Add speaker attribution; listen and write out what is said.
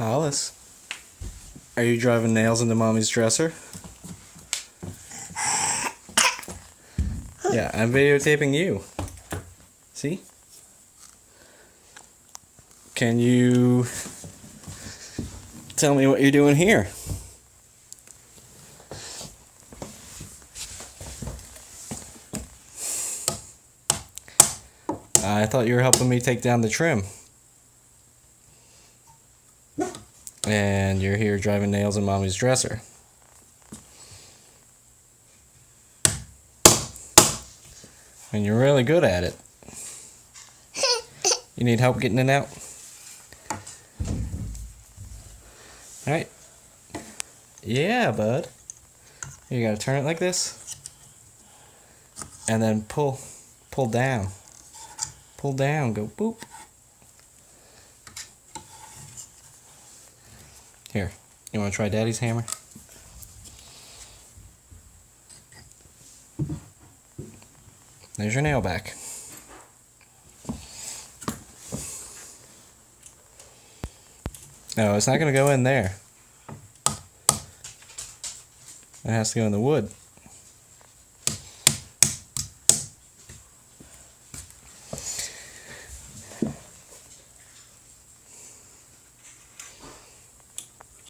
Speaker 1: Hollis, are you driving nails into Mommy's dresser? Yeah, I'm videotaping you. See? Can you tell me what you're doing here? I thought you were helping me take down the trim. And you're here driving nails in Mommy's dresser. And you're really good at it. You need help getting it out? Alright. Yeah, bud. You gotta turn it like this. And then pull down. Pull down, go boop. Here, you wanna try Daddy's hammer? There's your nail back. No, it's not gonna go in there. It has to go in the wood.